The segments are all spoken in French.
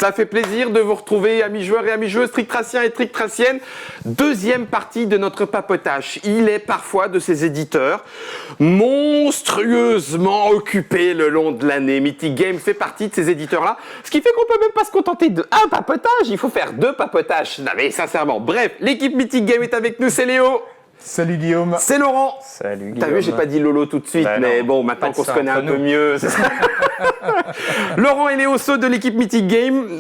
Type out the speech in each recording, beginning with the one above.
Ça fait plaisir de vous retrouver, amis joueurs et amis joueuses, Tricktraciens et Tricktraciennes. Deuxième partie de notre papotage. Il est parfois de ces éditeurs monstrueusement occupés le long de l'année. Mythic Game fait partie de ces éditeurs-là. Ce qui fait qu'on peut même pas se contenter d'un papotage. Il faut faire 2 papotages. Non mais sincèrement. Bref, l'équipe Mythic Game est avec nous. C'est Léo. Salut Guillaume. C'est Laurent. Salut Guillaume. T'as vu, j'ai pas dit Lolo tout de suite, mais bon, maintenant qu'on se connaît un peu mieux. Laurent et Léo Saut de l'équipe Mythic Game,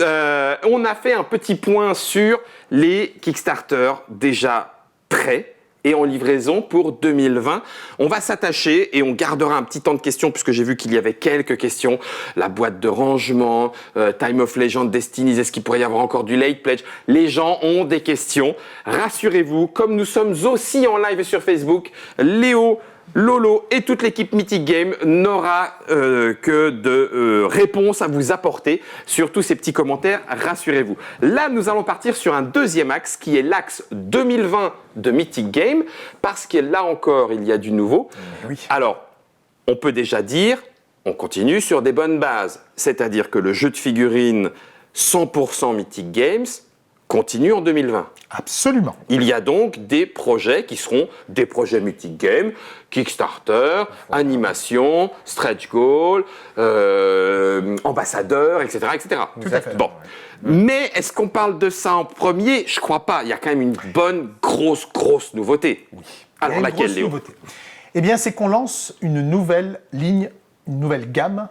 on a fait un petit point sur les Kickstarter déjà prêts et en livraison pour 2020. On va s'attacher et on gardera un petit temps de questions puisque j'ai vu qu'il y avait quelques questions. La boîte de rangement, Time of Legend, Destinies, est-ce qu'il pourrait y avoir encore du late pledge? Les gens ont des questions. Rassurez-vous, comme nous sommes aussi en live sur Facebook, Léo, Lolo et toute l'équipe Mythic Game n'aura que de réponses à vous apporter sur tous ces petits commentaires, rassurez-vous. Là, nous allons partir sur un deuxième axe qui est l'axe 2020 de Mythic Game parce que là encore, il y a du nouveau. Oui. Alors, on peut déjà dire, on continue sur des bonnes bases, c'est-à-dire que le jeu de figurines 100% Mythic Games continue en 2020. Absolument. Il y a donc des projets qui seront des projets Mythic Game, Kickstarter, animation, stretch goal, ambassadeur, etc., etc. Tout à fait. Bon. Mais est-ce qu'on parle de ça en premier? Je crois pas. Il y a quand même une bonne, grosse nouveauté. Oui. Alors laquelle, Léo? Nouveauté. Eh bien, c'est qu'on lance une nouvelle ligne, une nouvelle gamme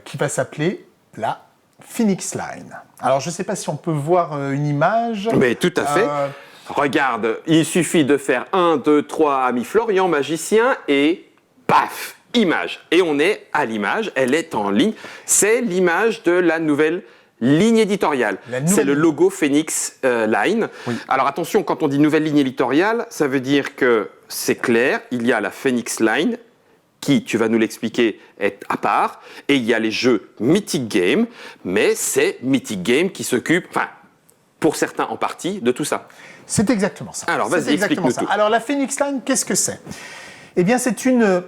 qui va s'appeler la Phoenix Line. Alors, je ne sais pas si on peut voir une image. Mais tout à fait. Regarde, il suffit de faire 1, 2, 3, ami Florian, magicien, et paf, image. Et on est à l'image, elle est en ligne. C'est l'image de la nouvelle ligne éditoriale. C'est le logo Phoenix Line. Oui. Alors attention, quand on dit nouvelle ligne éditoriale, ça veut dire que c'est clair, il y a la Phoenix Line, qui, tu vas nous l'expliquer, est à part. Et il y a les jeux Mythic Game, mais c'est Mythic Game qui s'occupe, enfin, pour certains en partie, de tout ça. C'est exactement ça. Alors, vas-y, explique-nous tout. Alors, la Phoenix Line, qu'est-ce que c'est? Eh bien, c'est une...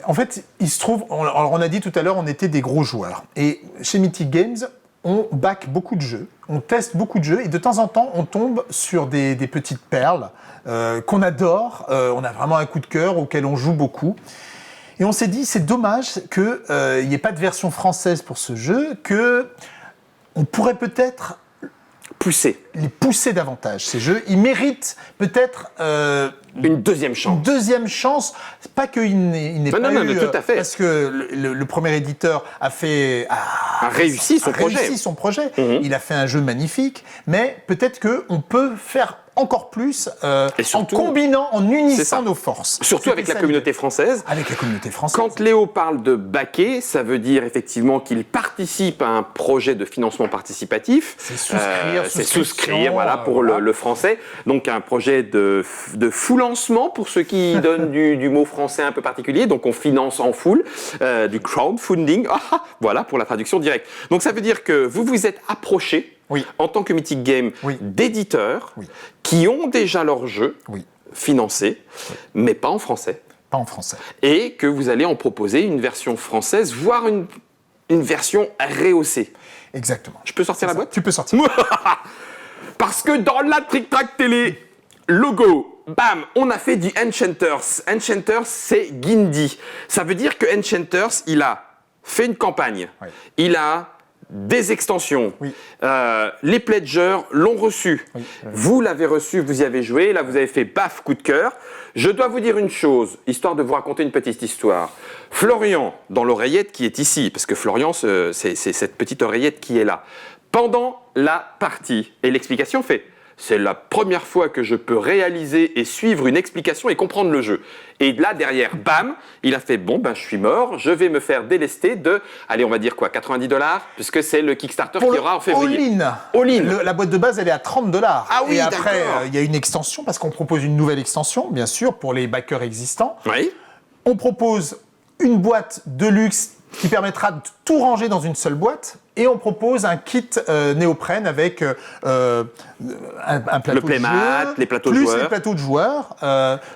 En fait, il se trouve... Alors, on a dit tout à l'heure, on était des gros joueurs. Et chez Mythic Games, on back beaucoup de jeux, on teste beaucoup de jeux, et de temps en temps, on tombe sur des petites perles qu'on adore. On a vraiment un coup de cœur auquel on joue beaucoup. Et on s'est dit, c'est dommage qu'il n'y ait pas de version française pour ce jeu, qu'on pourrait peut-être les pousser davantage, ces jeux. Ils méritent peut-être une deuxième chance. Une deuxième chance. Pas qu'il n'ait pas eu... tout à fait. Parce que le premier éditeur a réussi son projet. Mm-hmm. Il a fait un jeu magnifique, mais peut-être qu'on peut faire encore plus surtout, en unissant nos forces. Surtout avec la communauté française. Avec la communauté française. Quand Léo parle de backer, ça veut dire effectivement qu'il participe à un projet de financement participatif. C'est souscrire. Voilà, pour le français. Donc un projet de full lancement pour ceux qui donnent du mot français un peu particulier. Donc on finance en full, du crowdfunding. Voilà pour la traduction directe. Donc ça veut dire que vous vous êtes approché en tant que Mythic Game d'éditeurs qui ont déjà leur jeu financé, mais pas en français. Pas en français. Et que vous allez en proposer une version française, voire une version rehaussée. Exactement. Je peux sortir la boîte? Tu peux sortir. Parce que dans la Trick Track Télé, logo, bam, on a fait du Enchanters. Enchanters, c'est Guindy. Ça veut dire que Enchanters, il a fait une campagne. Oui. Il a des extensions. Oui. Les pledgers l'ont reçu. Oui. Vous l'avez reçu, vous y avez joué. Là, vous avez fait baf, coup de cœur. Je dois vous dire une chose, histoire de vous raconter une petite histoire. Florian, dans l'oreillette qui est ici, parce que Florian, c'est cette petite oreillette qui est là. Pendant la partie, et l'explication fait, c'est la première fois que je peux réaliser et suivre une explication et comprendre le jeu. Et là, derrière, bam, il a fait, bon, ben, je suis mort, je vais me faire délester de, allez, on va dire quoi, $90, puisque c'est le Kickstarter qu'il y aura en février. All-in. La boîte de base, elle est à $30. Ah oui, et après, il y a une extension, parce qu'on propose une nouvelle extension, bien sûr, pour les backers existants. Oui. On propose une boîte de luxe qui permettra de tout ranger dans une seule boîte. Et on propose un kit néoprène avec un plateau Le playmat, de jeu, les plateaux de plus joueurs. les plateaux de joueurs,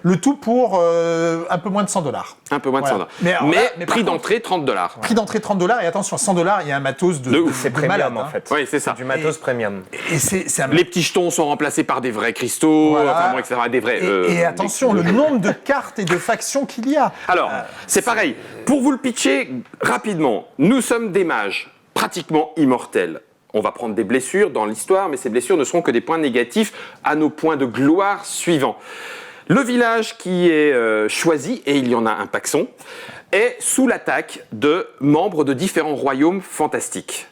le tout pour un peu moins de $100. Un peu moins de Voilà. 100 $. Mais alors là, mais par prix contre- d'entrée, $30. Prix d'entrée $30 et attention, $100, il y a un matos De ouf. C'est premium malade, en hein. fait. Oui, c'est ça. Du matos premium. Et c'est un Les petits jetons sont remplacés par des vrais cristaux, Voilà. enfin bon, etc. Des vrais. et attention, le nombre de cartes et de factions qu'il y a. Alors, c'est pareil. Pour vous le pitcher rapidement, nous sommes des mages pratiquement immortels. On va prendre des blessures dans l'histoire, mais ces blessures ne seront que des points négatifs à nos points de gloire suivants. Le village qui est choisi, et il y en a un paxon, est sous l'attaque de membres de différents royaumes fantastiques,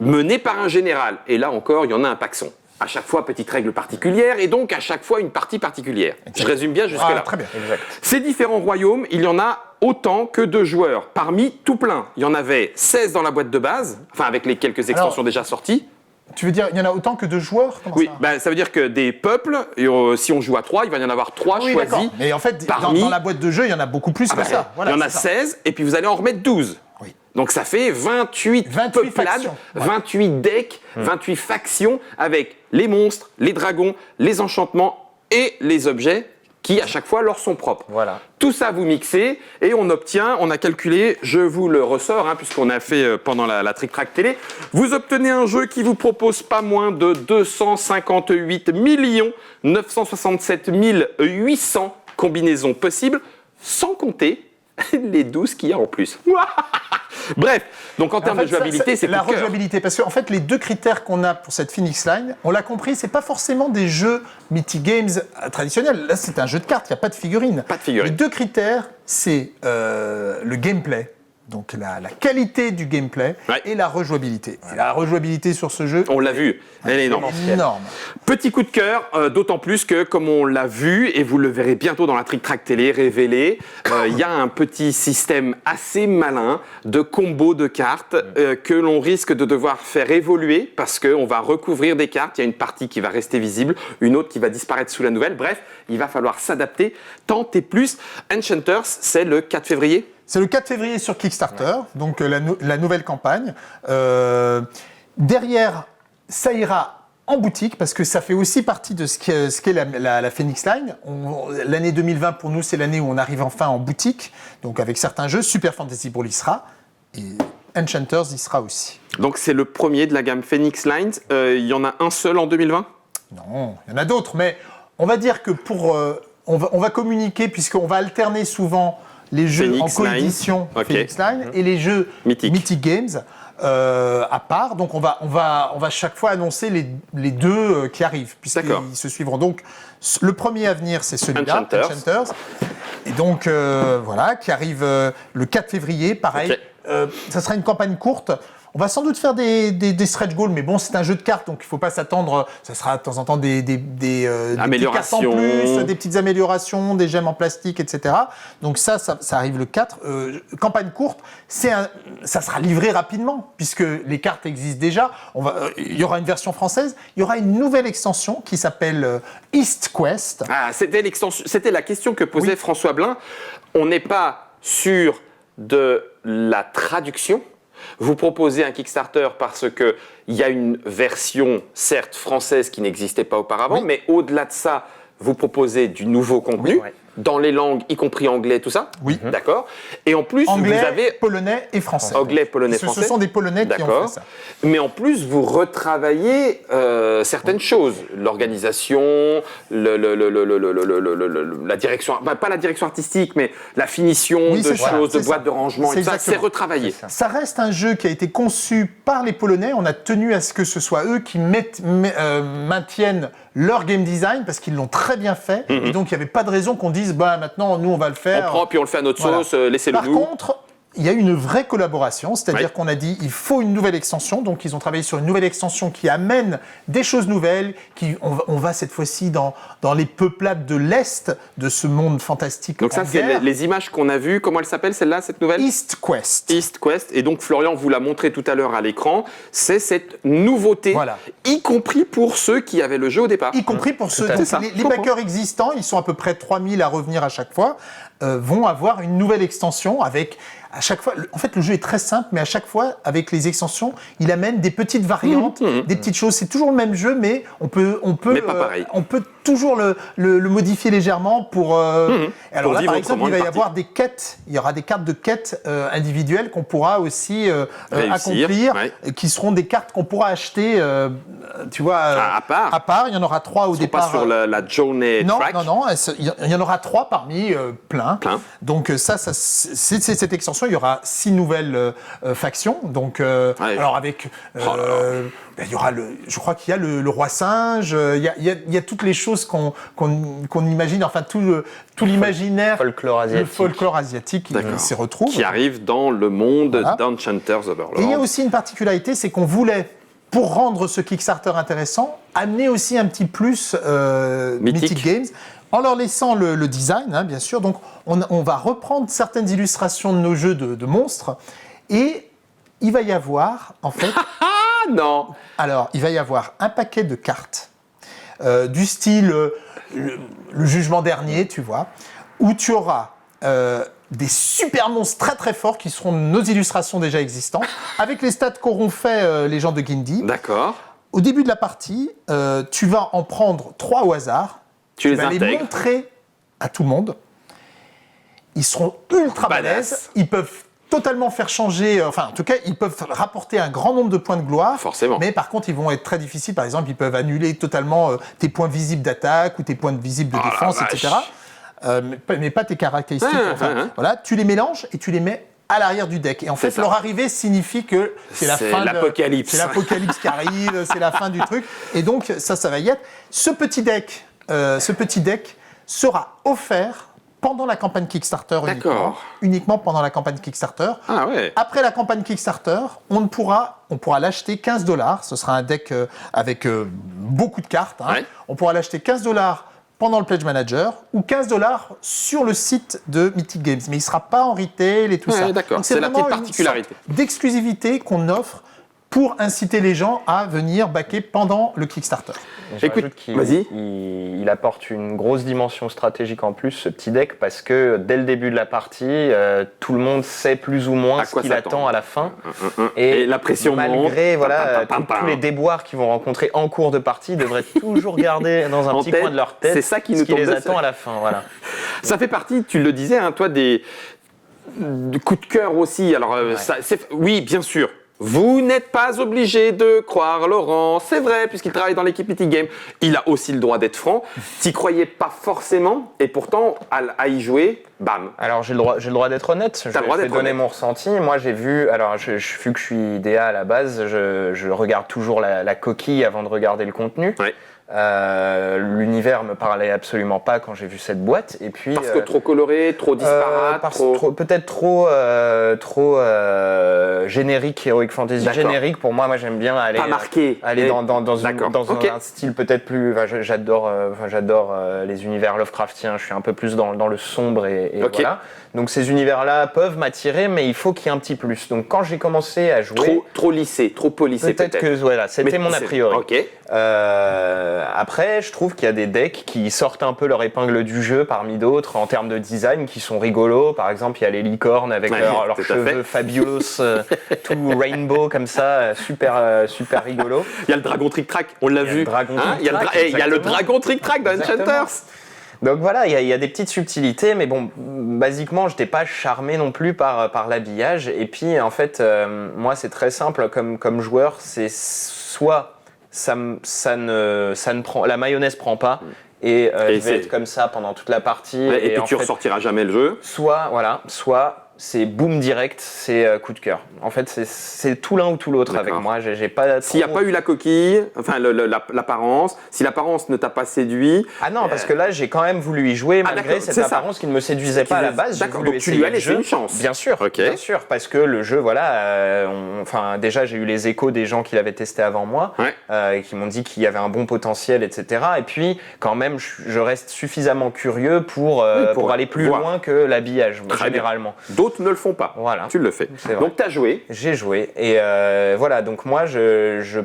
menés par un général. Et là encore, il y en a un paxon. À chaque fois, petite règle particulière, et donc à chaque fois, une partie particulière. Je résume bien jusque-là. Très bien. Exact. Ces différents royaumes, il y en a autant que de joueurs. Parmi tout plein, il y en avait 16 dans la boîte de base, enfin avec les quelques extensions déjà sorties. Tu veux dire, il y en a autant que de joueurs? Comment Oui, ça ça veut dire que des peuples, et, si on joue à 3, il va y en avoir 3 Oui, choisis. d'accord. Mais en fait, parmi- dans la boîte de jeu, il y en a beaucoup plus Ah que bah, ça. Voilà, il y en a c'est ça. 16, et puis vous allez en remettre 12. Oui. Donc ça fait 28 28 peuplades, factions. Ouais. 28 decks, 28 factions avec les monstres, les dragons, les enchantements et les objets qui à chaque fois leur sont propres. Voilà. Tout ça vous mixez et on obtient, on a calculé, je vous le ressors puisqu'on a fait pendant la Trick Track télé, vous obtenez un jeu qui vous propose pas moins de 258 967 800 combinaisons possibles, sans compter les 12 qu'il y a en plus. Bref, donc en termes En fait, de jouabilité, c'est la coup de cœur. rejouabilité. Parce qu'en fait, les deux critères qu'on a pour cette Phoenix Line, on l'a compris, c'est pas forcément des jeux Mythic Games traditionnels. Là, c'est un jeu de cartes, il n'y a pas de figurines. Pas de figurines. Les deux critères, c'est le gameplay, donc la qualité du gameplay, Ouais. et la rejouabilité. Et la rejouabilité sur ce jeu, On l'a vu, elle est énorme. énorme. Petit coup de cœur, d'autant plus que, comme on l'a vu, et vous le verrez bientôt dans la Trick Track télé révélée, il y a un petit système assez malin de combos de cartes que l'on risque de devoir faire évoluer parce qu'on va recouvrir des cartes. Il y a une partie qui va rester visible, une autre qui va disparaître sous la nouvelle. Bref, il va falloir s'adapter tant et plus. Enchanters, c'est le 4 février. C'est le 4 février sur Kickstarter, donc la nouvelle campagne. Derrière, ça ira en boutique, parce que ça fait aussi partie de ce qu'est la Phoenix Line. L'année 2020, pour nous, c'est l'année où on arrive enfin en boutique, donc avec certains jeux. Super Fantasy Brawl y sera, et Enchanters y sera aussi. Donc c'est le premier de la gamme Phoenix Lines. Il y en a un seul en 2020 ? Non, il y en a d'autres, mais on va dire que on va communiquer, puisqu'on va alterner souvent les jeux Phoenix en Line. coédition Ok. Phoenix Line et les jeux Mythique. Mythic Games à part. Donc on va chaque fois annoncer les deux qui arrivent, D'accord. puisqu'ils se suivront. Donc le premier à venir, c'est celui-là, Enchanters. Enchanters. Et donc voilà, qui arrive le 4 février, pareil. Ok. Ça sera une campagne courte. On va sans doute faire des stretch goals, mais bon, c'est un jeu de cartes, donc il ne faut pas s'attendre. Ça sera de temps en temps des petites cartes en Améliorations. plus, des petites améliorations, des gemmes en plastique, etc. Donc ça arrive le 4. Campagne courte, ça sera livré rapidement, puisque les cartes existent déjà. Il y aura une version française. Il y aura une nouvelle extension qui s'appelle East Quest. Ah, c'était la question que posait Oui. François Blin. On n'est pas sûr de la traduction. Vous proposez un Kickstarter parce qu'il y a une version, certes française, qui n'existait pas auparavant, Oui. mais au-delà de ça, vous proposez du nouveau contenu, Oui, ouais. dans les langues, y compris anglais, tout ça. Oui. D'accord. Et en plus, Anglais, vous avez polonais et français. anglais, polonais, Ce français. sont des Polonais qui ont D'accord. fait ça. Mais en plus, vous retravaillez certaines choses. L'organisation, la direction, pas la direction artistique, mais la finition Oui, de c'est ça, choses, de c'est boîtes ça. de rangement, C'est et tout ça, c'est exactement. retravaillé. C'est ça. Ça reste un jeu qui a été conçu par les Polonais. On a tenu à ce que ce soit eux qui maintiennent leur game design parce qu'ils l'ont très bien fait. Et donc, il n'y avait pas de raison qu'on dise maintenant, nous, on va le On faire. prend, puis on le fait à notre Voilà. sauce, laissez-le Par nous. contre, il y a une vraie collaboration, c'est-à-dire Oui. qu'on a dit il faut une nouvelle extension, donc ils ont travaillé sur une nouvelle extension qui amène des choses nouvelles, on va cette fois-ci dans les peuplades de l'Est de ce monde fantastique. Donc ça, en c'est guerre. les images qu'on a vues. Comment elle s'appelle, celle-là, cette nouvelle East Quest. East Quest. Et donc, Florian vous l'a montré tout à l'heure à l'écran. C'est cette nouveauté, Voilà. y compris pour ceux qui avaient le jeu au départ. Y compris pour ceux. à fait. Donc, ça, les je comprends. backers existants, ils sont à peu près 3000 à revenir à chaque fois, vont avoir une nouvelle extension avec à chaque fois, en fait, le jeu est très simple, mais à chaque fois, avec les extensions, il amène des petites variantes, des petites choses. C'est toujours le même jeu, mais on peut Mais pas pareil. on peut toujours le modifier légèrement pour. Alors là, vivre par exemple, autrement il va y une avoir des quêtes. Il y aura des cartes de quêtes individuelles qu'on pourra aussi accomplir, qui seront des cartes qu'on pourra acheter. Tu vois, à part. À part, il y en aura 3 au départ. Pas sur la journée track. Non, il y en aura 3 parmi plein. Donc ça c'est cette extension. Il y aura 6 nouvelles factions. Donc alors avec, il y aura je crois qu'il y a le roi singe. Il y a toutes les choses qu'on imagine. Enfin tout l'imaginaire, le folklore asiatique, il s'y retrouve. Qui arrive dans le monde d'Enchanter's Overlord. Et il y a aussi une particularité, c'est qu'on voulait, pour rendre ce Kickstarter intéressant, amener aussi un petit plus Mythic Games, en leur laissant le design, bien sûr. Donc, on va reprendre certaines illustrations de nos jeux de monstres, et il va y avoir, en fait... Ah non! Alors, il va y avoir un paquet de cartes, du style le jugement dernier, tu vois, où tu auras... des super monstres très très forts qui seront nos illustrations déjà existantes, avec les stats qu'auront fait les gens de Guindy. D'accord. Au début de la partie, tu vas en prendre 3 au hasard. Tu vas les montrer à tout le monde. Ils seront ultra balèzes. Ils peuvent totalement faire changer... Enfin, en tout cas, ils peuvent rapporter un grand nombre de points de gloire. Forcément. Mais par contre, ils vont être très difficiles. Par exemple, ils peuvent annuler totalement tes points visibles d'attaque ou tes points visibles de défense, etc. Mais pas tes caractéristiques. Voilà, tu les mélanges et tu les mets à l'arrière du deck. Et en fait, leur arrivée signifie que c'est la fin de l'apocalypse. C'est l'apocalypse qui arrive, c'est la fin du truc. Et donc, ça va y être. Ce petit deck sera offert pendant la campagne Kickstarter uniquement pendant la campagne Kickstarter. Ah ouais. Après la campagne Kickstarter, on pourra l'acheter $15. Ce sera un deck avec beaucoup de cartes. On pourra l'acheter $15 pendant le Pledge Manager ou $15 sur le site de Mythic Games. Mais il ne sera pas en retail et tout ça. D'accord, c'est la petite particularité. D'exclusivité qu'on offre pour inciter les gens à venir backer pendant le Kickstarter. Écoute, vas-y. Il apporte une grosse dimension stratégique en plus, ce petit deck, parce que dès le début de la partie, tout le monde sait plus ou moins ce qu'il attend à la fin. Et la pression malgré tous les déboires qu'ils vont rencontrer en cours de partie, ils devraient toujours garder dans un petit coin de leur tête c'est ça qui ce qui les attend à la fin. Voilà. Ça fait partie, tu le disais, toi, des coups de cœur aussi. Alors, oui, bien sûr. Vous n'êtes pas obligé de croire Laurent, c'est vrai, puisqu'il travaille dans l'équipe Mythic Games. Il a aussi le droit d'être franc. T'y croyais pas forcément, et pourtant, à y jouer, bam. Alors, j'ai le droit d'être honnête. Je vais donner mon ressenti. Moi, j'ai vu, alors, vu que je suis DA à la base, je regarde toujours la coquille avant de regarder le contenu. Ouais. L'univers me parlait absolument pas quand j'ai vu cette boîte, et puis parce que trop coloré, trop disparate, peut-être trop générique, Heroic Fantasy générique. Pour moi j'aime bien aller dans un style peut-être plus. J'adore les univers Lovecraftiens. Je suis un peu plus dans le sombre et voilà. Donc ces univers-là peuvent m'attirer, mais il faut qu'il y ait un petit plus. Donc quand j'ai commencé à jouer, trop lissé, trop polissé peut-être. Que voilà, c'était mon a priori. Okay. Après, je trouve qu'il y a des decks qui sortent un peu leur épingle du jeu parmi d'autres en termes de design qui sont rigolos. Par exemple, il y a les licornes avec leurs cheveux fabulous, tout rainbow comme ça, super rigolo. Il y a le dragon trick-track, on l'a vu. Il y a le dragon trick-track dans Enchanters. Donc voilà, il y a des petites subtilités, mais bon, basiquement, je n'étais pas charmé non plus par l'habillage. Et puis, en fait, moi, c'est très simple comme joueur, c'est soit la mayonnaise prend pas, et je vais être comme ça pendant toute la partie. Et puis tu ressortiras jamais le jeu. Soit c'est boom direct, c'est coup de cœur. En fait, c'est tout l'un ou tout l'autre avec moi. J'ai pas. S'il n'y a pas eu la coquille, enfin l'apparence, si l'apparence ne t'a pas séduit. Ah non, parce que là, j'ai quand même voulu y jouer malgré cette apparence qui ne me séduisait pas à la base. D'accord, donc tu lui as laissé une chance. Bien sûr, bien sûr, parce que le jeu, voilà, déjà j'ai eu les échos des gens qui l'avaient testé avant moi, et qui m'ont dit qu'il y avait un bon potentiel, etc. Et puis, quand même, je reste suffisamment curieux pour aller plus loin que l'habillage, généralement. D'autres ne le font pas. Voilà. Tu le fais. Donc tu as joué. J'ai joué. Et voilà, donc moi, je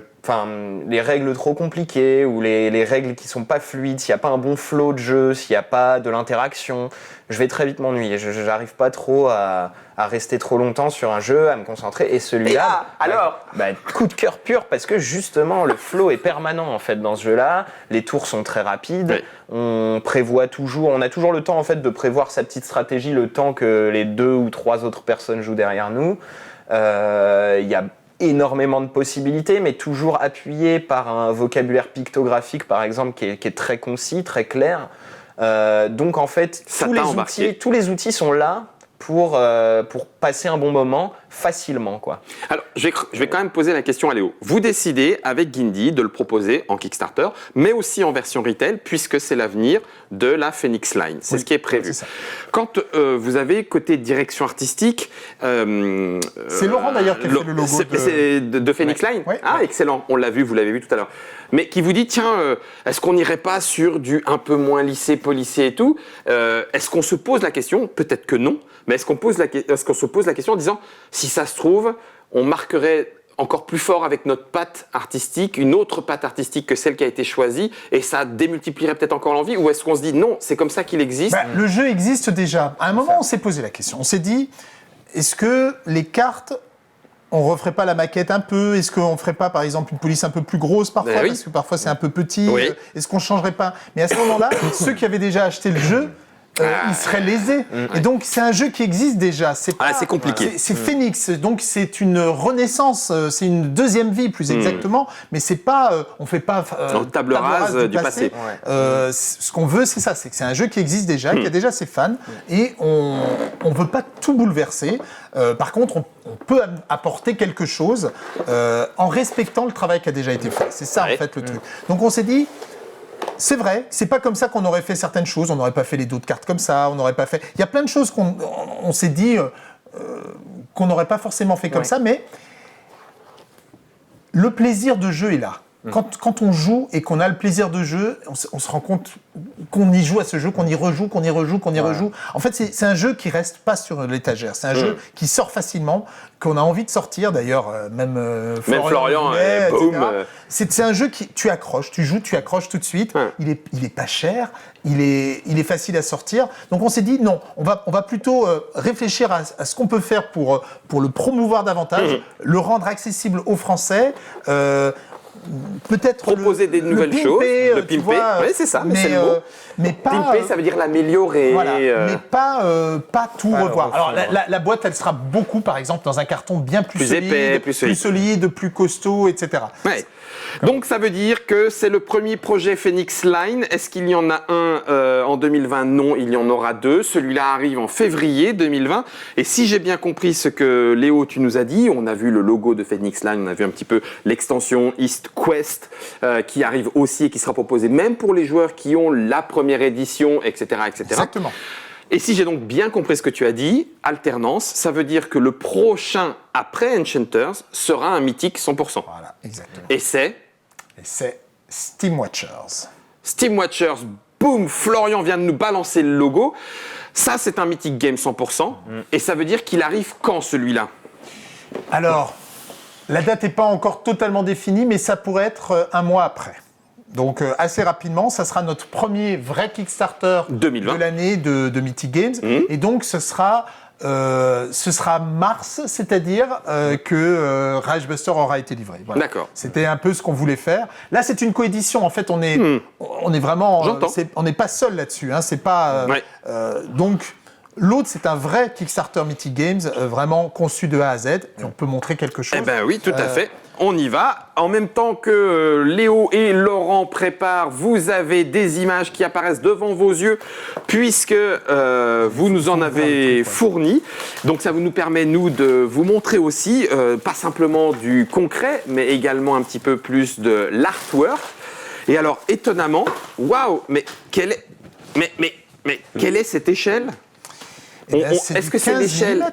les règles trop compliquées ou les règles qui sont pas fluides, s'il n'y a pas un bon flow de jeu, s'il n'y a pas de l'interaction, je vais très vite m'ennuyer. Je n'arrive pas trop à rester trop longtemps sur un jeu, à me concentrer. Et celui-là, coup de cœur pur, parce que justement, le flow est permanent en fait dans ce jeu-là. Les tours sont très rapides. Oui. On a toujours le temps en fait de prévoir sa petite stratégie, le temps que les 2 ou 3 autres personnes jouent derrière nous. Il y a énormément de possibilités, mais toujours appuyé par un vocabulaire pictographique, par exemple, qui est très concis, très clair. Donc en fait, tous les outils sont là pour passer un bon moment facilement, quoi. Alors, je vais quand même poser la question à Léo. Vous décidez avec Guindy de le proposer en Kickstarter, mais aussi en version retail, puisque c'est l'avenir de la Phoenix Line. C'est ce qui est prévu. C'est quand vous avez côté direction artistique... c'est Laurent d'ailleurs qui a fait le logo de Phoenix Line. Excellent. On l'a vu, vous l'avez vu tout à l'heure. Mais qui vous dit, tiens, est-ce qu'on n'irait pas sur du un peu moins lissé, polissé et tout Est-ce qu'on se pose la question? Peut-être que non. Mais est-ce qu'on se pose la question en disant, si ça se trouve, on marquerait encore plus fort avec notre patte artistique, une autre patte artistique que celle qui a été choisie, et ça démultiplierait peut-être encore l'envie? Ou est-ce qu'on se dit, non, c'est comme ça qu'il existe? Le jeu existe déjà. À un moment, on s'est posé la question. On s'est dit, est-ce que les cartes, on referait pas la maquette un peu? Est-ce qu'on ferait pas, par exemple, une police un peu plus grosse parfois? Parce que parfois, c'est un peu petit. Est-ce qu'on changerait pas? Mais à ce moment-là, ceux qui avaient déjà acheté le jeu, il serait lésé. Et donc, c'est un jeu qui existe déjà. C'est compliqué. C'est Phoenix. Donc, c'est une renaissance. C'est une deuxième vie, plus exactement. Mais c'est pas, on fait pas table rase du passé. Ce qu'on veut, c'est ça. C'est que c'est un jeu qui existe déjà, qui a déjà ses fans. Et on veut pas tout bouleverser. Par contre, on peut apporter quelque chose en respectant le travail qui a déjà été fait. C'est ça, en fait, le truc. Donc, on s'est dit, c'est vrai, c'est pas comme ça qu'on aurait fait certaines choses. On n'aurait pas fait les dos de cartes comme ça. On n'aurait pas fait. Il y a plein de choses qu'on s'est dit qu'on n'aurait pas forcément fait comme ça, mais le plaisir de jeu est là. Quand on joue et qu'on a le plaisir de jeu, on se rend compte qu'on y joue à ce jeu, qu'on y rejoue. En fait, c'est un jeu qui reste pas sur l'étagère. C'est un jeu qui sort facilement, qu'on a envie de sortir. D'ailleurs, même Florian, boum. C'est un jeu qui tu accroches, tu joues, tu accroches tout de suite. Il est pas cher, il est facile à sortir. Donc on s'est dit non, on va plutôt réfléchir à ce qu'on peut faire pour le promouvoir davantage, le rendre accessible aux Français. Peut-être proposer des nouvelles choses, le pimper, oui, c'est ça, c'est le mot. Mais pas, pimper, ça veut dire l'améliorer. Voilà, mais pas tout revoir. Alors la boîte, elle sera beaucoup, par exemple, dans un carton bien plus solide, épais, plus solide, plus costaud, etc. Ouais. Donc ça veut dire que c'est le premier projet Phoenix Line. Est-ce qu'il y en a un en 2020? Non, il y en aura 2. Celui-là arrive en février 2020. Et si j'ai bien compris ce que Léo, tu nous as dit, on a vu le logo de Phoenix Line, on a vu un petit peu l'extension East Quest qui arrive aussi et qui sera proposée même pour les joueurs qui ont la première édition, etc., etc. Exactement. Et si j'ai donc bien compris ce que tu as dit, alternance, ça veut dire que le prochain après Enchanters sera un mythique 100%. Voilà, exactement. Et c'est Steam Watchers. Steam Watchers, boum, Florian vient de nous balancer le logo. Ça, c'est un mythique game 100%. Et ça veut dire qu'il arrive quand, celui-là? Alors, la date n'est pas encore totalement définie, mais ça pourrait être un mois après. Donc assez rapidement, ça sera notre premier vrai Kickstarter 2020. De l'année de Mythic Games. Et donc ce sera mars, c'est-à-dire que Ragebuster aura été livré. Voilà. D'accord. C'était un peu ce qu'on voulait faire. Là, c'est une coédition. En fait, on est vraiment, on n'est pas seul là-dessus. Hein. C'est pas donc. L'autre, c'est un vrai Kickstarter Mythic Games, vraiment conçu de A à Z. Et on peut montrer quelque chose. Eh bien oui, tout à fait. On y va. En même temps que Léo et Laurent préparent, vous avez des images qui apparaissent devant vos yeux, puisque vous nous en avez fourni. Donc ça nous permet, nous, de vous montrer aussi, pas simplement du concret, mais également un petit peu plus de l'artwork. Et alors, étonnamment, waouh, mais quelle est cette échelle? Est-ce que c'est l'échelle?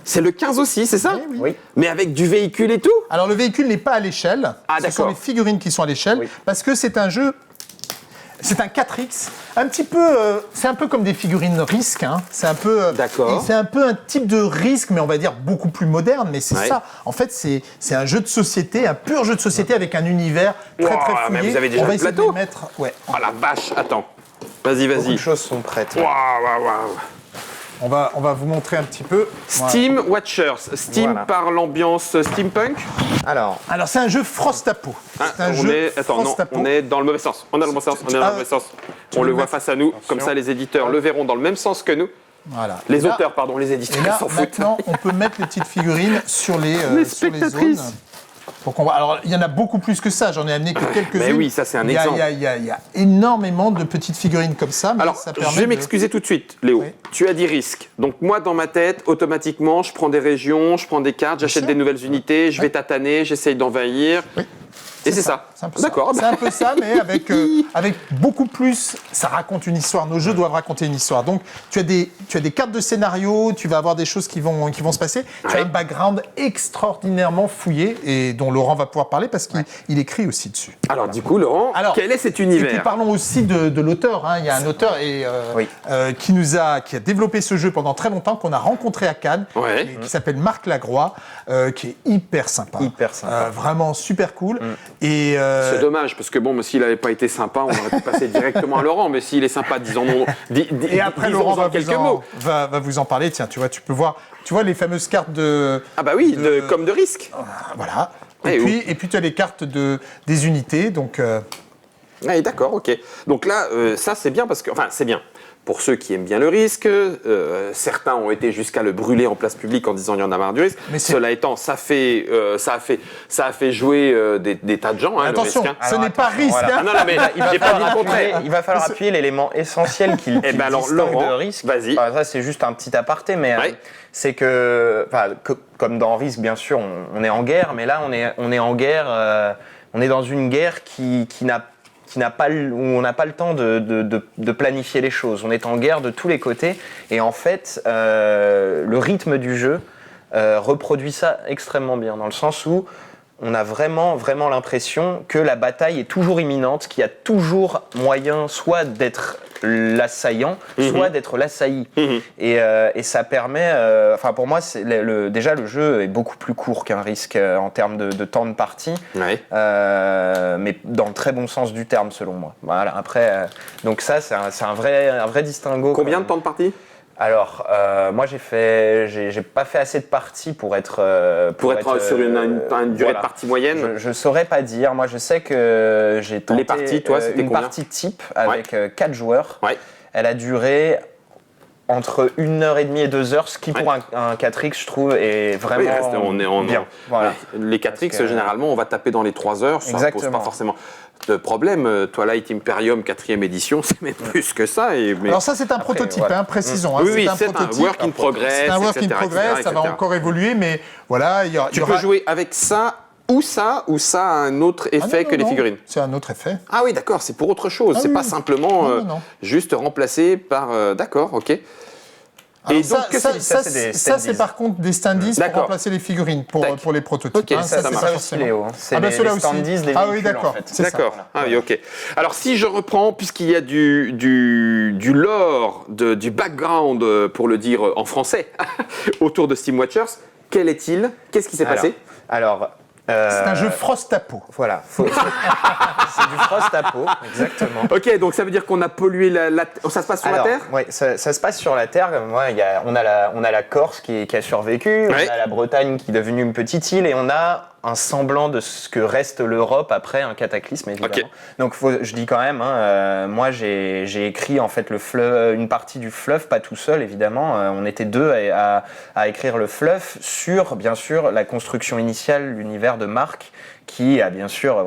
C'est le 15 aussi, c'est ça? Oui. Mais avec du véhicule et tout? Alors le véhicule n'est pas à l'échelle. Ah, ce sont les figurines qui sont à l'échelle, parce que c'est un jeu C'est un 4X, un petit peu, c'est un peu comme des figurines Risk, hein. C'est un peu, c'est un peu un type de Risk, mais on va dire beaucoup plus moderne. Mais c'est ça. En fait, c'est un jeu de société, un pur jeu de société avec un univers très très fouillé. Mais vous avez déjà le plateau. Ouais. Oh la vache, attends. Vas-y. Beaucoup de choses sont prêtes. Waouh. On va vous montrer un petit peu. Steam Watchers. Steam par l'ambiance steampunk. Alors c'est un jeu Frostapo. On est dans le mauvais sens. On est dans le mauvais sens. On le voit face à nous. Attention. Comme ça, les éditeurs le verront dans le même sens que nous. Voilà. Les auteurs, pardon, les éditeurs. Et là, s'en foutent. maintenant, on peut mettre les petites figurines sur les zones. Alors, il y en a beaucoup plus que ça, j'en ai amené que quelques-unes. Mais oui, ça c'est un exemple. Il y a énormément de petites figurines comme ça. Mais alors, ça je vais m'excuser tout de suite, Léo. Oui. Tu as dit risque. Donc moi, dans ma tête, automatiquement, je prends des régions, je prends des cartes, j'achète des nouvelles unités, je vais tataner, j'essaye d'envahir. Oui. Et c'est ça. D'accord. C'est un peu ça, mais avec beaucoup plus. Ça raconte une histoire. Nos jeux doivent raconter une histoire. Donc, tu as des cartes de scénario, tu vas avoir des choses qui vont se passer. Tu as un background extraordinairement fouillé et dont Laurent va pouvoir parler parce qu'il écrit aussi dessus. Alors, du coup, Laurent, quel est cet univers ? Et puis, parlons aussi de l'auteur. Hein. Il y a un auteur qui a développé ce jeu pendant très longtemps, qu'on a rencontré à Cannes, qui s'appelle Marc Lagroix, qui est hyper sympa. Vraiment super cool. Et c'est dommage, parce que s'il n'avait pas été sympa, on aurait pu passer directement à Laurent, mais s'il est sympa, disons-nous. Et après, Laurent va vous en parler. Tiens, tu peux voir les fameuses cartes de... Ah bah oui, comme de risque. Voilà. Et puis tu as les cartes des unités, donc... d'accord, ok. Donc là, ça c'est bien, parce que... Enfin, c'est bien. Pour ceux qui aiment bien le risque, certains ont été jusqu'à le brûler en place publique en disant il y en a marre du risque. Mais cela étant, ça a fait jouer des tas de gens. Hein, attention, le risque, ce n'est pas risque. Voilà. Hein. Non, mais j'ai pas dit le contraire. Il va falloir appuyer l'élément essentiel qui distingue de risque. Vas-y. Enfin, ça c'est juste un petit aparté, mais c'est que, comme dans Risque, bien sûr, on est en guerre, mais là on est en guerre. On est dans une guerre où on n'a pas le temps de planifier les choses. On est en guerre de tous les côtés. Et en fait, le rythme du jeu reproduit ça extrêmement bien, dans le sens où on a vraiment, vraiment l'impression que la bataille est toujours imminente, qu'il y a toujours moyen soit d'être l'assaillant, soit d'être l'assailli. Et ça permet... pour moi, déjà, le jeu est beaucoup plus court qu'un risque en termes de temps de partie, mais dans le très bon sens du terme, selon moi. Voilà, après, donc ça, c'est un vrai distinguo. Combien de temps de partie ? Alors, moi j'ai pas fait assez de parties pour être sur une durée de partie moyenne. Je saurais pas dire. Moi, je sais que j'ai tenté les parties, toi, c'était une combien ? Partie type avec 4 joueurs. Elle a duré entre 1h30 et 2h, ce qui pour un 4X, je trouve, est vraiment bien. Voilà. Les 4X, généralement, on va taper dans les 3 heures. Ça ne pose pas forcément de problème. Twilight Imperium 4e édition, c'est même plus que ça. Alors ça, c'est un prototype, précisons. Oui, c'est un work in progress. C'est un work in progress, ça va encore évoluer, mais voilà. Tu peux jouer avec ça ou ça a un autre effet que les figurines. C'est un autre effet. Ah oui, d'accord, c'est pour autre chose. C'est pas simplement juste remplacé par... d'accord, ok. Alors et donc, ça c'est par contre des standees pour remplacer les figurines, pour les prototypes. Okay, ça c'est ça aussi, Léo. C'est les standees des véhicules, oui, d'accord. En fait. D'accord. Voilà. Ah oui, ok. Alors, si je reprends, puisqu'il y a du lore, du background, pour le dire en français, autour de Steam Watchers, quel est-il ? Qu'est-ce qui s'est passé ? C'est un jeu Frostapo. Voilà. C'est du Frostapo, exactement. Ok, donc ça veut dire qu'on a pollué ça se passe sur la Terre ? Oui, ça se passe sur la Terre. On a la Corse qui a survécu, on a la Bretagne qui est devenue une petite île et on a un semblant de ce que reste l'Europe après un cataclysme, évidemment. Okay. Donc je dis quand même, moi j'ai écrit en fait une partie du fluff, pas tout seul évidemment, on était deux à écrire le fluff sur bien sûr la construction initiale, l'univers de Marc, qui a bien sûr,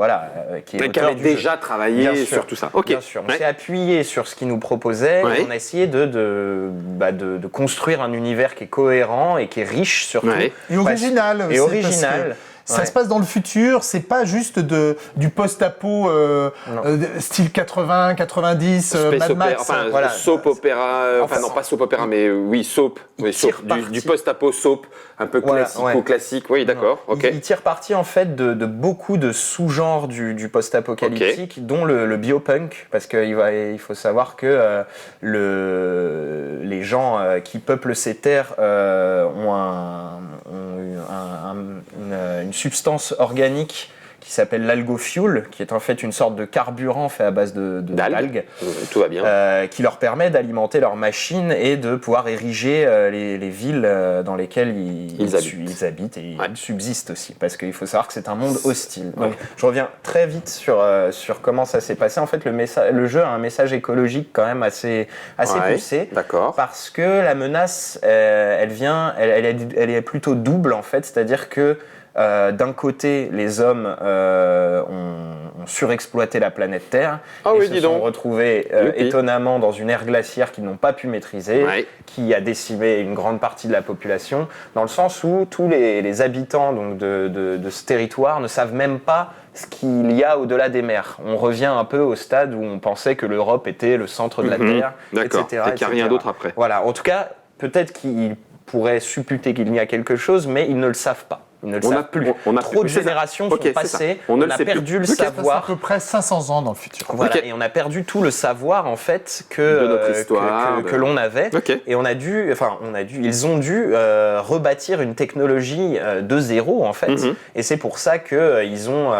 qui avait déjà travaillé sur tout ça. Okay. Bien sûr, on s'est appuyé sur ce qu'il nous proposait, et on a essayé de construire un univers qui est cohérent et qui est riche surtout. Et original. Et original. Ça se passe dans le futur, c'est pas juste du post-apo style 80, 90, Mad Max. Soap opéra, non pas soap opéra, mais soap. Du post-apo soap, un peu classique. Oui, d'accord. Il tire parti en fait de beaucoup de sous-genres du post-apocalyptique, dont le biopunk, parce qu'il faut savoir que les gens qui peuplent ces terres ont une substance organique qui s'appelle l'algofuel, qui est en fait une sorte de carburant fait à base d'algues. Tout va bien. Qui leur permet d'alimenter leurs machines et de pouvoir ériger les villes dans lesquelles ils habitent et ils subsistent aussi. Parce qu'il faut savoir que c'est un monde hostile. Donc, je reviens très vite sur comment ça s'est passé. En fait, le jeu a un message écologique quand même assez poussé. D'accord. Parce que la menace, elle est plutôt double en fait. C'est-à-dire que d'un côté, les hommes ont surexploité la planète Terre et se sont retrouvés étonnamment dans une ère glaciaire qu'ils n'ont pas pu maîtriser, qui a décimé une grande partie de la population, dans le sens où tous les habitants donc, de ce territoire ne savent même pas ce qu'il y a au-delà des mers. On revient un peu au stade où on pensait que l'Europe était le centre de la Terre, etc. Et qu'il n'y a rien d'autre après. Voilà. En tout cas, peut-être qu'ils pourraient supputer qu'il y a quelque chose, mais ils ne le savent pas. Ils ne le savent plus. Trop de générations sont passées, on a perdu le savoir. À peu près 500 ans dans le futur. Voilà, et on a perdu tout le savoir en fait que l'on avait. Et ils ont dû rebâtir une technologie de zéro en fait. Et c'est pour ça qu'ils ont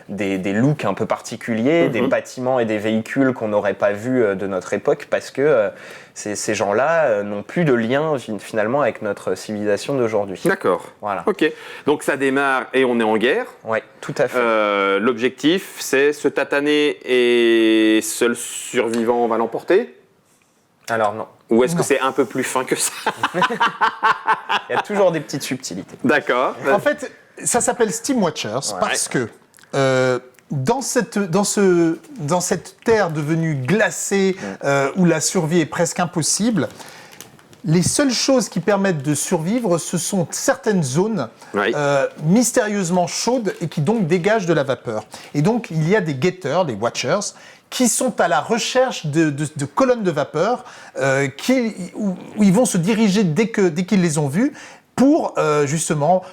des looks un peu particuliers, des bâtiments et des véhicules qu'on n'aurait pas vus de notre époque, parce que ces gens-là n'ont plus de lien finalement avec notre civilisation d'aujourd'hui. D'accord. Voilà. Ok. Donc ça démarre et on est en guerre. Oui, tout à fait. L'objectif, c'est se tataner et seul survivant va l'emporter. Alors non. Ou est-ce que c'est un peu plus fin que ça? Il y a toujours des petites subtilités. D'accord. En fait, ça s'appelle Steam Watchers parce que dans cette terre devenue glacée où la survie est presque impossible, les seules choses qui permettent de survivre, ce sont certaines zones mystérieusement chaudes et qui donc dégagent de la vapeur. Et donc, il y a des guetteurs, des watchers, qui sont à la recherche de colonnes de vapeur où ils vont se diriger dès qu'ils les ont vues, pour justement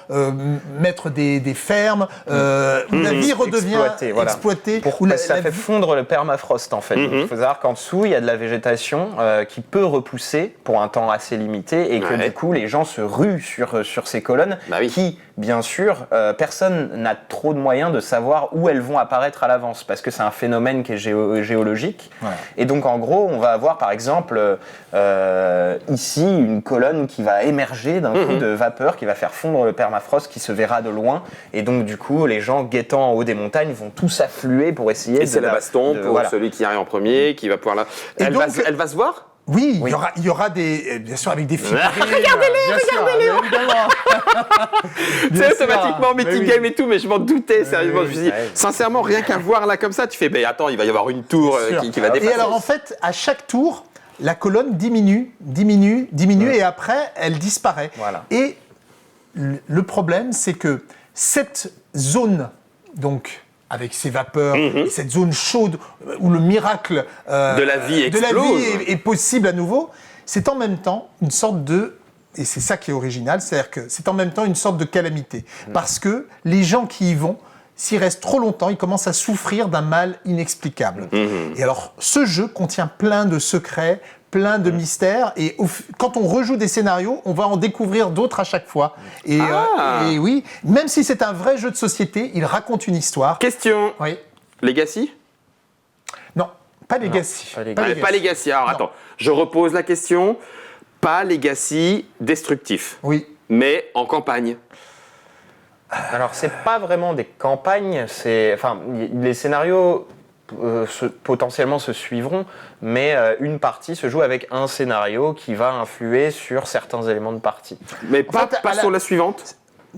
mettre des fermes où la vie redevient exploitée. Ça fait fondre le permafrost en fait. Il faut savoir qu'en dessous, il y a de la végétation qui peut repousser pour un temps assez limité et que du coup, les gens se ruent sur ces colonnes qui, bien sûr, personne n'a trop de moyens de savoir où elles vont apparaître à l'avance parce que c'est un phénomène qui est géologique. Et donc, en gros, on va avoir par exemple ici une colonne qui va émerger d'un coup de vapeur qui va faire fondre le permafrost qui se verra de loin et donc du coup les gens guettant en haut des montagnes vont tous affluer pour essayer c'est la baston pour celui qui arrive en premier qui va pouvoir la... Elle va se voir? Oui, il y aura des, bien sûr, avec des figurines. Regardez-les évidemment. C'est automatiquement Mythic Game et tout, mais je m'en doutais, sérieusement. Je me suis dit, sincèrement, rien qu'à voir là comme ça, tu fais, attends, il va y avoir une tour qui va dépasser. Et alors, en fait, à chaque tour, la colonne diminue, et après, elle disparaît. Voilà. Et le problème, c'est que cette zone, donc, avec ces vapeurs, et cette zone chaude où le miracle de la vie est possible à nouveau, c'est en même temps une sorte de... Et c'est ça qui est original, c'est-à-dire que c'est en même temps une sorte de calamité. Parce que les gens qui y vont, s'ils restent trop longtemps, ils commencent à souffrir d'un mal inexplicable. Et alors, ce jeu contient plein de secrets, plein de mystères, et quand on rejoue des scénarios, on va en découvrir d'autres à chaque fois. Et oui, même si c'est un vrai jeu de société, il raconte une histoire. Question. Oui. Legacy? Non, pas Legacy. Pas Legacy. Alors attends, je repose la question. Pas Legacy destructif. Oui. Mais en campagne. Alors c'est pas vraiment des campagnes, les scénarios potentiellement se suivront, mais une partie se joue avec un scénario qui va influer sur certains éléments de partie. Mais pas sur la suivante.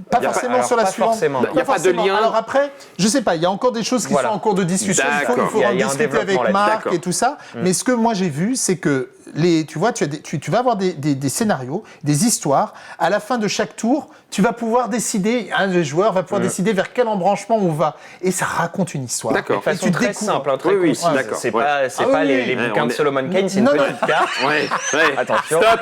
Pas forcément sur la suivante. Il n'y a pas de lien. Alors après, je sais pas, il y a encore des choses qui sont en cours de discussion. Il faut en discuter avec Marc et tout ça. Mais ce que moi j'ai vu, c'est que tu vas avoir des scénarios, des histoires. À la fin de chaque tour, tu vas pouvoir décider, un des joueurs va pouvoir décider vers quel embranchement on va. Et ça raconte une histoire. D'accord. De façon très simple, très concise. D'accord. C'est pas les bouquins de Solomon Kane, c'est une petite carte. Attention. Stop.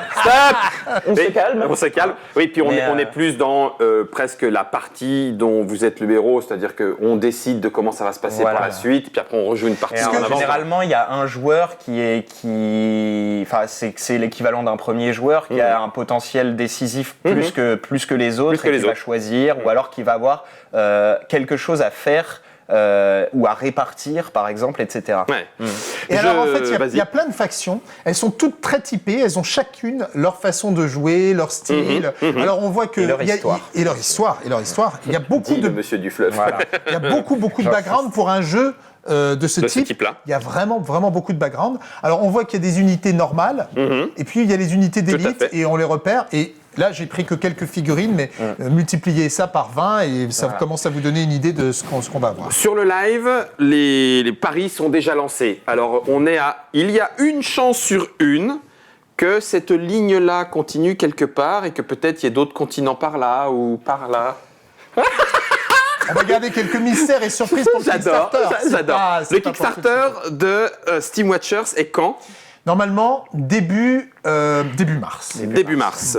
On se calme. On se calme. Oui, puis on est plus dans presque la partie dont vous êtes le héros, c'est-à-dire qu'on décide de comment ça va se passer par la suite, puis après on rejoue une partie. Généralement, il y a un joueur c'est l'équivalent d'un premier joueur qui a un potentiel décisif plus que les autres, qui va choisir, ou alors qui va avoir quelque chose à faire. Ou à répartir, par exemple, etc. Et alors, en fait, il y a plein de factions. Elles sont toutes très typées. Elles ont chacune leur façon de jouer, leur style. Alors, on voit que... Et leur histoire. Et leur histoire. Il y a beaucoup de... Monsieur du fleuve. Voilà. Il y a beaucoup de background pour un jeu de ce type-là. Il y a vraiment beaucoup de background. Alors, on voit qu'il y a des unités normales, et puis il y a les unités d'élite, et on les repère. Et là, j'ai pris que quelques figurines, mais multipliez ça par 20 et ça commence à vous donner une idée de ce qu'on va avoir. Sur le live, les paris sont déjà lancés. Alors, il y a une chance sur une que cette ligne-là continue quelque part et que peut-être il y ait d'autres continents par là ou par là. On va garder quelques mystères et surprises pour le Kickstarter. J'adore. Le Kickstarter de Steam Watchers est quand ? Normalement, début mars. Début mars.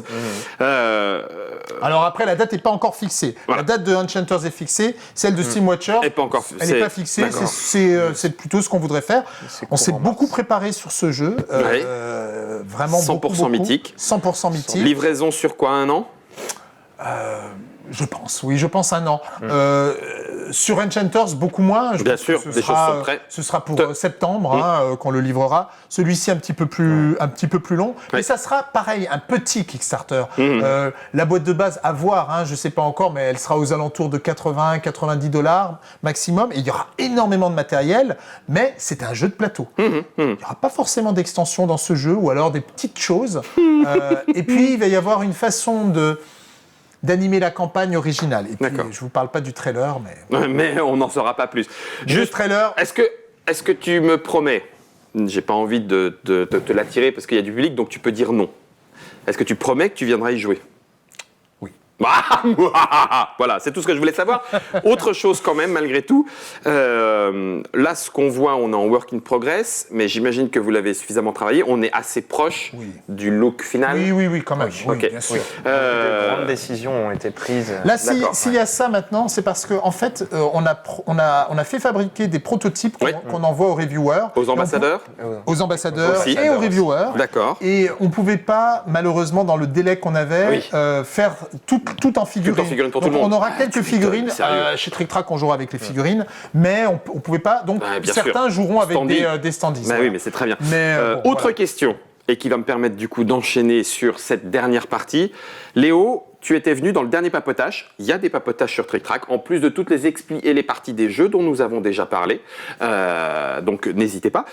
Alors après, la date n'est pas encore fixée. Voilà. La date de Enchanters est fixée. Celle de Steam Watcher, elle n'est pas fixée. C'est plutôt ce qu'on voudrait faire. On s'est beaucoup préparé sur ce jeu. Vraiment 100% beaucoup. Mythique. 100% mythique. Livraison sur quoi, 1 an ? Je pense 1 an. Sur Enchanters, beaucoup moins. Bien sûr, des choses sont prêtes. Ce sera pour septembre qu'on le livrera. Celui-ci un petit peu plus long. Mais ça sera pareil, un petit Kickstarter. La boîte de base, à voir, je ne sais pas encore, mais elle sera aux alentours de $80-90 maximum. Et il y aura énormément de matériel, mais c'est un jeu de plateau. Il n'y aura pas forcément d'extension dans ce jeu, ou alors des petites choses. Et puis, il va y avoir une façon d'animer la campagne originale. Et puis, je ne vous parle pas du trailer, mais... Mais on n'en saura pas plus. Juste trailer... Est-ce que tu me promets, j'ai pas envie de te l'attirer parce qu'il y a du public, donc tu peux dire non. Est-ce que tu promets que tu viendras y jouer ? Oui. Voilà, c'est tout ce que je voulais savoir. Autre chose quand même, malgré tout. Là, ce qu'on voit, on est en work in progress, mais j'imagine que vous l'avez suffisamment travaillé. On est assez proche du look final. Oui, quand même. Oui, bien sûr. De grandes décisions ont été prises. Là, s'il y a ça maintenant, c'est parce qu'en fait, on a fait fabriquer des prototypes qu'on envoie aux reviewers. Aux ambassadeurs aussi. Et aux reviewers. D'accord. Et on ne pouvait pas, malheureusement, dans le délai qu'on avait, faire tout en figurines. Tout en figurines pour tout le monde. On aura quelques figurines. Chez Trick Track, on jouera avec les figurines, mais on ne pouvait pas. Donc, certains joueront avec des standees. Oui, mais c'est très bien. Autre question, et qui va me permettre du coup d'enchaîner sur cette dernière partie. Léo, tu étais venu dans le dernier papotage. Il y a des papotages sur Trick Track, en plus de toutes les explis et les parties des jeux dont nous avons déjà parlé. Donc, n'hésitez pas.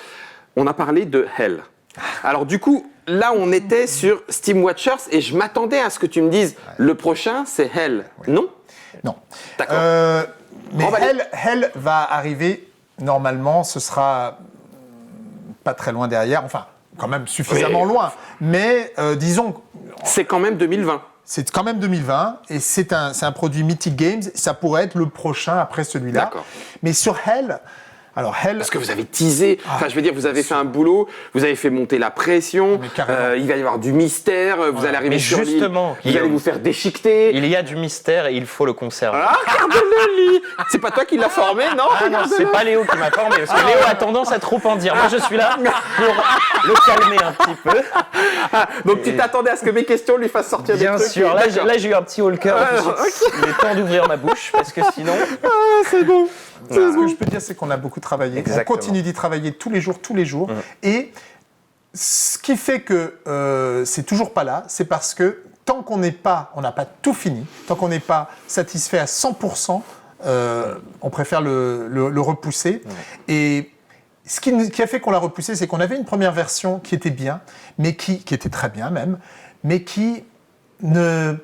On a parlé de Hell. Alors du coup, là on était sur Steam Watchers et je m'attendais à ce que tu me dises le prochain c'est Hell. Non ? Non. D'accord. Mais Hell va arriver, normalement, ce sera pas très loin derrière, enfin quand même suffisamment loin, mais disons... C'est quand même 2020. C'est quand même 2020 et c'est un produit Mythic Games, ça pourrait être le prochain après celui-là. D'accord. Mais sur Hell... Alors, parce que vous avez teasé, je veux dire, vous avez fait un boulot, vous avez fait monter la pression, il va y avoir du mystère, vous allez arriver sur l'île, vous allez vous faire déchiqueter. Il y a du mystère et il faut le conserver. Regarde-le, lui. C'est pas toi qui l'as formé, non ? Non, c'est pas Léo qui m'a formé, parce que Léo a tendance à trop en dire. Moi, je suis là pour le calmer un petit peu. Donc, tu t'attendais à ce que mes questions lui fassent sortir des trucs. Bien sûr, là, j'ai eu un petit haut le cœur. Il est temps d'ouvrir ma bouche, parce que sinon... c'est bon. Ce que je peux dire, c'est qu'on a beaucoup travaillé. Exactement. On continue d'y travailler tous les jours. Et ce qui fait que c'est toujours pas là, c'est parce que tant qu'on n'a pas tout fini, tant qu'on n'est pas satisfait à 100%, on préfère le repousser. Et ce qui a fait qu'on l'a repoussé, c'est qu'on avait une première version qui était bien, mais qui était très bien même, mais qui ne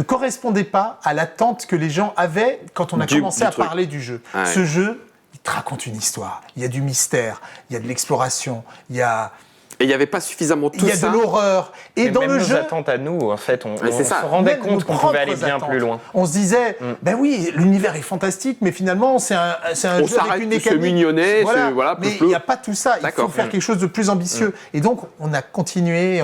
correspondait pas à l'attente que les gens avaient quand on a commencé à parler du jeu. Ce jeu, il te raconte une histoire. Il y a du mystère, il y a de l'exploration, il y a Et il n'y avait pas suffisamment tout ça. Il y a de l'horreur. Et dans le jeu, nos attentes à nous, en fait, on se rendait compte qu'on pouvait aller bien plus loin. On se disait, ben oui, l'univers est fantastique, mais finalement, c'est un jeu avec une mécanique. On mignonner, voilà, mais il n'y a pas tout ça. Il faut faire quelque chose de plus ambitieux. Et donc, on a continué. Et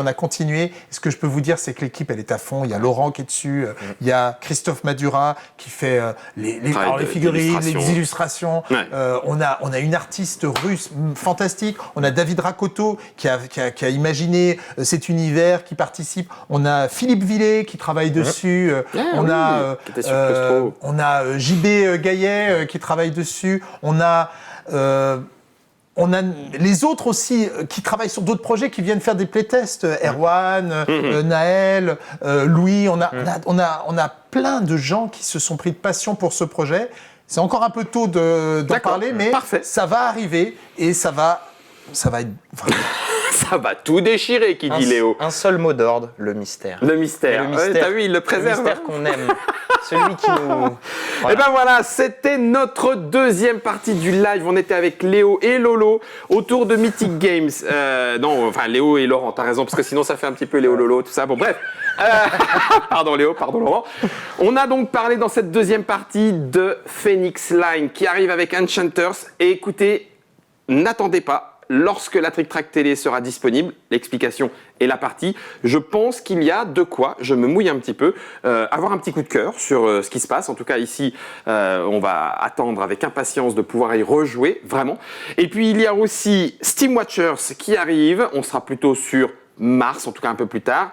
ce que je peux vous dire, c'est que l'équipe, elle est à fond. Il y a Laurent qui est dessus. Il y a Christophe Madura qui fait les figurines, les illustrations. Ouais. On a une artiste russe fantastique. On a David Rakoto qui a imaginé cet univers, qui participe. On a Philippe Villet qui travaille dessus. On a JB Gaillet qui travaille dessus. On a les autres aussi qui travaillent sur d'autres projets, qui viennent faire des playtests. Erwan, Naël, Louis. On a plein de gens qui se sont pris de passion pour ce projet. C'est encore un peu tôt d'en parler, mais ça va arriver et ça va être vraiment... Ça va tout déchirer, qui dit Léo. Un seul mot d'ordre, le mystère. Le mystère. T'as vu, il le préserve. Le mystère qu'on aime. Celui qui nous... Voilà. Et ben voilà, c'était notre deuxième partie du live. On était avec Léo et Lolo autour de Mythic Games. Léo et Laurent, t'as raison, parce que sinon ça fait un petit peu Léo Lolo, tout ça. Bon, bref. Pardon Léo, pardon Laurent. On a donc parlé dans cette deuxième partie de Phoenix Line qui arrive avec Enchanters. Et écoutez, n'attendez pas. Lorsque la Trick Track télé sera disponible, l'explication et la partie, je pense qu'il y a de quoi, je me mouille un petit peu, avoir un petit coup de cœur sur ce qui se passe. En tout cas, ici, on va attendre avec impatience de pouvoir y rejouer, vraiment. Et puis, il y a aussi Steam Watchers qui arrive. On sera plutôt sur mars, en tout cas un peu plus tard.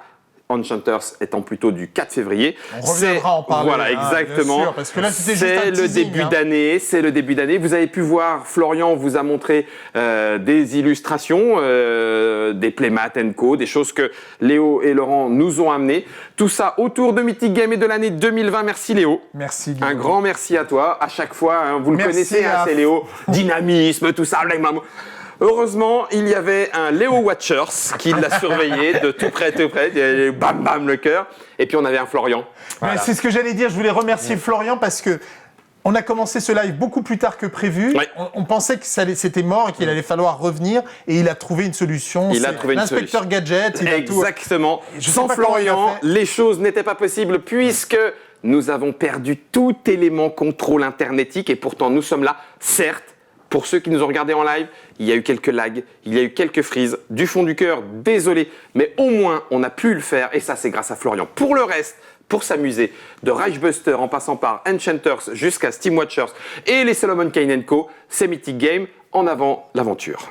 Enchanters étant plutôt du 4 février. On reviendra en parler. Voilà, exactement. Bien sûr, parce que là, c'était juste un le teasing, début d'année. C'est le début d'année. Vous avez pu voir, Florian vous a montré des illustrations, des Playmat & Co, des choses que Léo et Laurent nous ont amenées. Tout ça autour de Mythic Game et de l'année 2020. Merci Léo. Merci Léo. Un grand merci à toi. À chaque fois, vous le connaissez, c'est Léo. Dynamisme, tout ça. Heureusement, il y avait un Léo Watchers qui l'a surveillé de tout près, bam bam le cœur. Et puis on avait un Florian. Voilà. C'est ce que j'allais dire. Je voulais remercier Florian parce que on a commencé ce live beaucoup plus tard que prévu. Ouais. On pensait que c'était mort et qu'il allait falloir revenir. Et il a trouvé une solution. Il a trouvé une solution. L'inspecteur Gadget. Exactement. Sans Florian, les choses n'étaient pas possibles puisque nous avons perdu tout élément contrôle internetique. Et pourtant, nous sommes là, certes. Pour ceux qui nous ont regardés en live, il y a eu quelques lags, il y a eu quelques frises. Du fond du cœur, désolé, mais au moins on a pu le faire et ça c'est grâce à Florian. Pour le reste, pour s'amuser, de Reichbuster en passant par Enchanters jusqu'à Steam Watchers et les Solomon Kane & Co, c'est Mythic Game, en avant l'aventure.